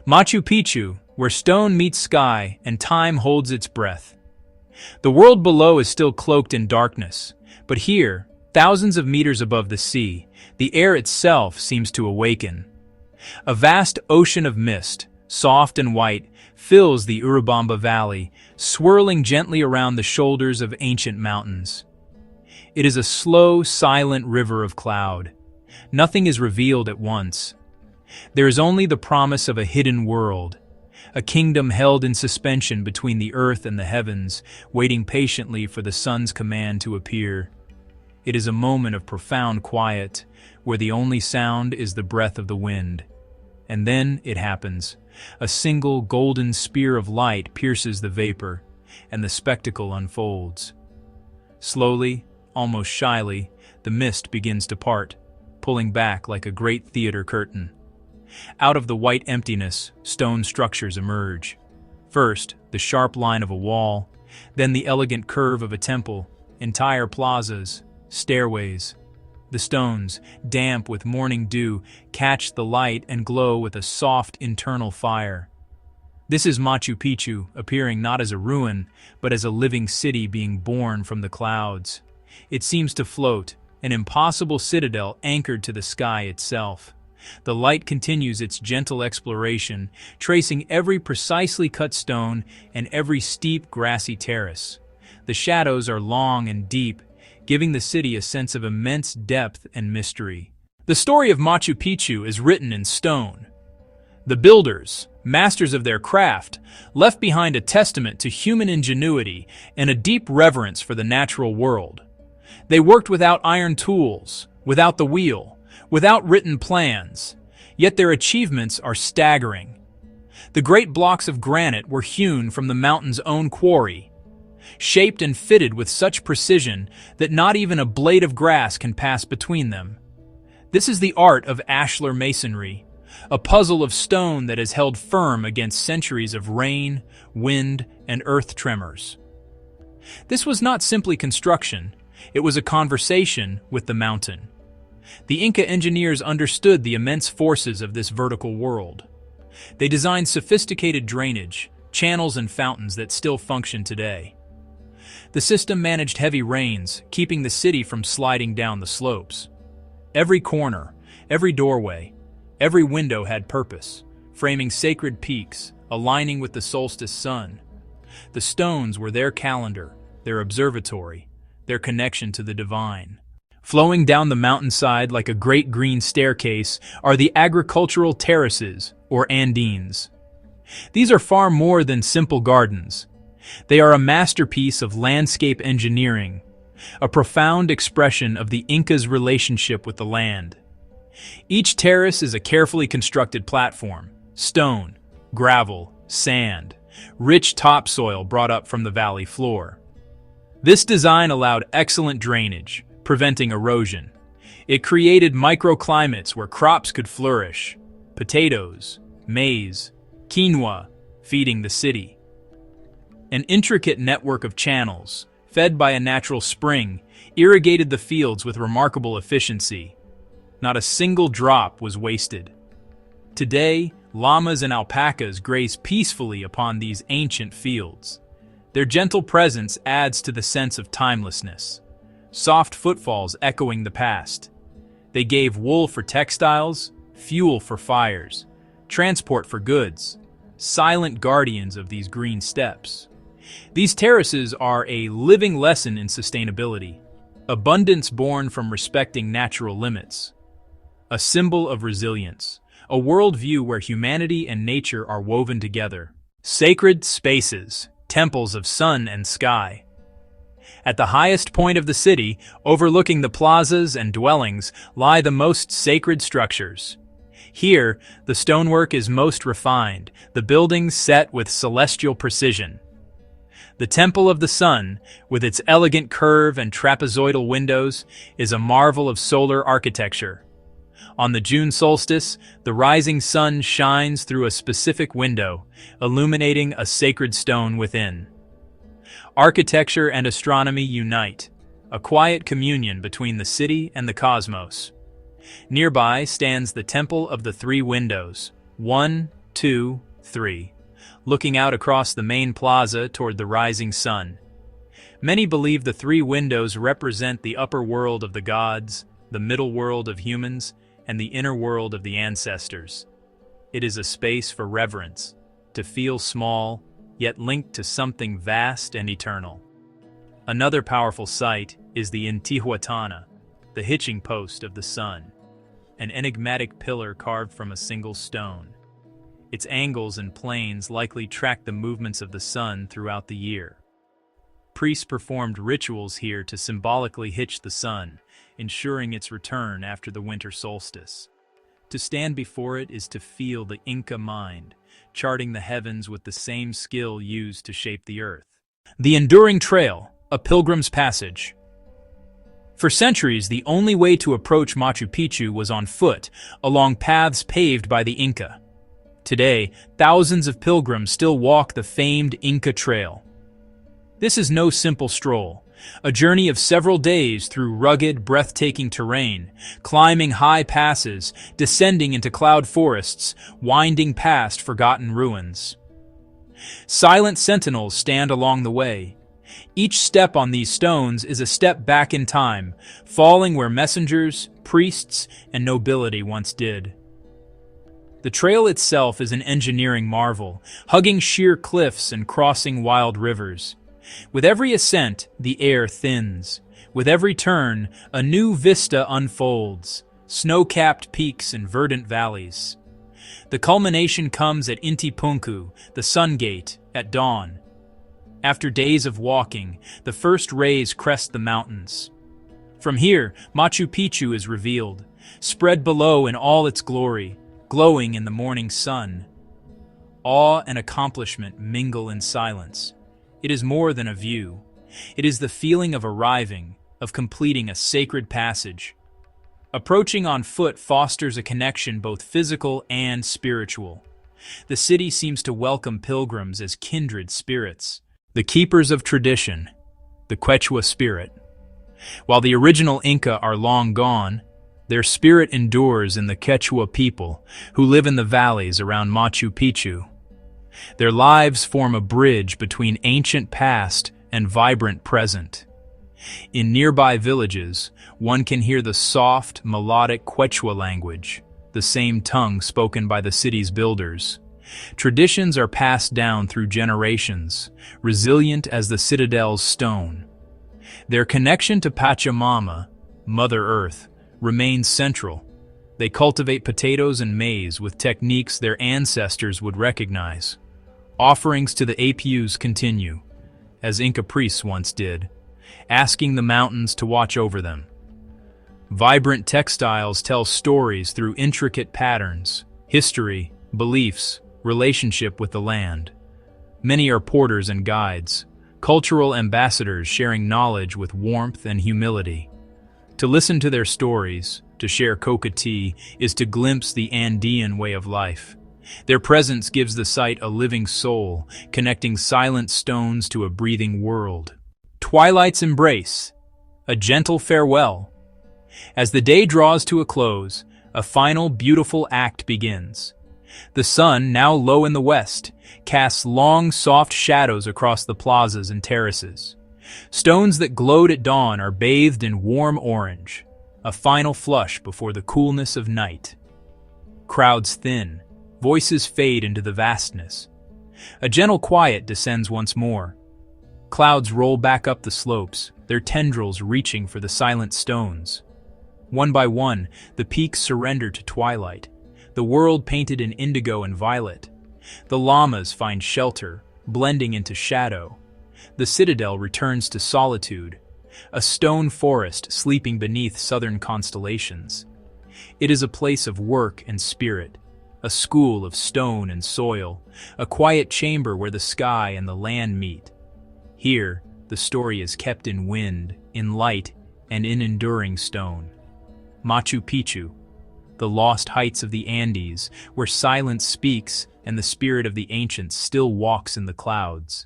Machu Picchu, where stone meets sky and time holds its breath. The world below is still cloaked in darkness, but here, thousands of meters above the sea, the air itself seems to awaken. A vast ocean of mist, soft and white, fills the Urubamba Valley, swirling gently around the shoulders of ancient mountains. It is a slow, silent river of cloud. Nothing is revealed at once. There is only the promise of a hidden world, a kingdom held in suspension between the earth and the heavens, waiting patiently for the sun's command to appear. It is a moment of profound quiet, where the only sound is the breath of the wind. And then it happens. A single golden spear of light pierces the vapor, and the spectacle unfolds. Slowly, almost shyly, the mist begins to part, pulling back like a great theater curtain. Out of the white emptiness, stone structures emerge. First, the sharp line of a wall, then the elegant curve of a temple, entire plazas, stairways. The stones, damp with morning dew, catch the light and glow with a soft internal fire. This is Machu Picchu, appearing not as a ruin, but as a living city being born from the clouds. It seems to float, an impossible citadel anchored to the sky itself. The light continues its gentle exploration, tracing every precisely cut stone and every steep, grassy terrace. The shadows are long and deep, giving the city a sense of immense depth and mystery. The story of Machu Picchu is written in stone. The builders, masters of their craft, left behind a testament to human ingenuity and a deep reverence for the natural world. They worked without iron tools, without the wheel, without written plans, yet their achievements are staggering. The great blocks of granite were hewn from the mountain's own quarry, shaped and fitted with such precision that not even a blade of grass can pass between them. This is the art of ashlar masonry, a puzzle of stone that is held firm against centuries of rain, wind, and earth tremors. This was not simply construction, it was a conversation with the mountain. The Inca engineers understood the immense forces of this vertical world. They designed sophisticated drainage, channels and fountains that still function today. The system managed heavy rains, keeping the city from sliding down the slopes. Every corner, every doorway, every window had purpose, framing sacred peaks, aligning with the solstice sun. The stones were their calendar, their observatory, their connection to the divine. Flowing down the mountainside like a great green staircase are the agricultural terraces, or Andines. These are far more than simple gardens. They are a masterpiece of landscape engineering, a profound expression of the Inca's relationship with the land. Each terrace is a carefully constructed platform, stone, gravel, sand, rich topsoil brought up from the valley floor. This design allowed excellent drainage, preventing erosion. It created microclimates where crops could flourish: potatoes, maize, quinoa, feeding the city. An intricate network of channels, fed by a natural spring, irrigated the fields with remarkable efficiency. Not a single drop was wasted. Today, llamas and alpacas graze peacefully upon these ancient fields. Their gentle presence adds to the sense of timelessness. Soft footfalls echoing the past. They gave wool for textiles, fuel for fires, transport for goods, silent guardians of these green steppes. These terraces are a living lesson in sustainability, abundance born from respecting natural limits, a symbol of resilience, a worldview where humanity and nature are woven together. Sacred spaces, temples of sun and sky. At the highest point of the city, overlooking the plazas and dwellings, lie the most sacred structures. Here, the stonework is most refined, the buildings set with celestial precision. The Temple of the Sun, with its elegant curve and trapezoidal windows, is a marvel of solar architecture. On the June solstice, the rising sun shines through a specific window, illuminating a sacred stone within. Architecture and astronomy unite, a quiet communion between the city and the cosmos. Nearby stands the Temple of the Three Windows, one 2, 3. Looking out across the main plaza toward the rising sun. Many believe the 3 windows represent the upper world of the gods, the middle world of humans, and the inner world of the ancestors. It is a space for reverence, to feel small, yet linked to something vast and eternal. Another powerful sight is the Intihuatana, the hitching post of the sun, an enigmatic pillar carved from a single stone. Its angles and planes likely track the movements of the sun throughout the year. Priests performed rituals here to symbolically hitch the sun, ensuring its return after the winter solstice. To stand before it is to feel the Inca mind, charting the heavens with the same skill used to shape the earth. The enduring trail, a pilgrim's passage. For centuries, the only way to approach Machu Picchu was on foot, along paths paved by the Inca. Today, thousands of pilgrims still walk the famed Inca Trail. This is no simple stroll, a journey of several days through rugged, breathtaking terrain, climbing high passes, descending into cloud forests, winding past forgotten ruins. Silent sentinels stand along the way. Each step on these stones is a step back in time, falling where messengers, priests, and nobility once did. The trail itself is an engineering marvel, hugging sheer cliffs and crossing wild rivers. With every ascent, the air thins. With every turn, a new vista unfolds, snow-capped peaks and verdant valleys. The culmination comes at Inti Punku, the Sun Gate, at dawn. After days of walking, the first rays crest the mountains. From here, Machu Picchu is revealed, spread below in all its glory, glowing in the morning sun. Awe and accomplishment mingle in silence. It is more than a view. It is the feeling of arriving, of completing a sacred passage. Approaching on foot fosters a connection both physical and spiritual. The city seems to welcome pilgrims as kindred spirits, the keepers of tradition, the Quechua Spirit. While the original Inca are long gone, their spirit endures in the Quechua people who live in the valleys around Machu Picchu. Their lives form a bridge between ancient past and vibrant present. In nearby villages, one can hear the soft, melodic Quechua language, the same tongue spoken by the city's builders. Traditions are passed down through generations, resilient as the citadel's stone. Their connection to Pachamama, Mother Earth, remains central. They cultivate potatoes and maize with techniques their ancestors would recognize. Offerings to the Apus continue, as Inca priests once did, asking the mountains to watch over them. Vibrant textiles tell stories through intricate patterns, history, beliefs, relationship with the land. Many are porters and guides, cultural ambassadors sharing knowledge with warmth and humility. To listen to their stories, to share coca tea, is to glimpse the Andean way of life. Their presence gives the site a living soul, connecting silent stones to a breathing world. Twilight's embrace, a gentle farewell. As the day draws to a close, a final beautiful act begins. The sun, now low in the west, casts long, soft shadows across the plazas and terraces. Stones that glowed at dawn are bathed in warm orange, a final flush before the coolness of night. Crowds thin. Voices fade into the vastness. A gentle quiet descends once more. Clouds roll back up the slopes, their tendrils reaching for the silent stones. One by one, the peaks surrender to twilight, the world painted in indigo and violet. The llamas find shelter, blending into shadow. The citadel returns to solitude, a stone forest sleeping beneath southern constellations. It is a place of work and spirit, a school of stone and soil, a quiet chamber where the sky and the land meet. Here, the story is kept in wind, in light, and in enduring stone. Machu Picchu, the lost heights of the Andes, where silence speaks and the spirit of the ancients still walks in the clouds.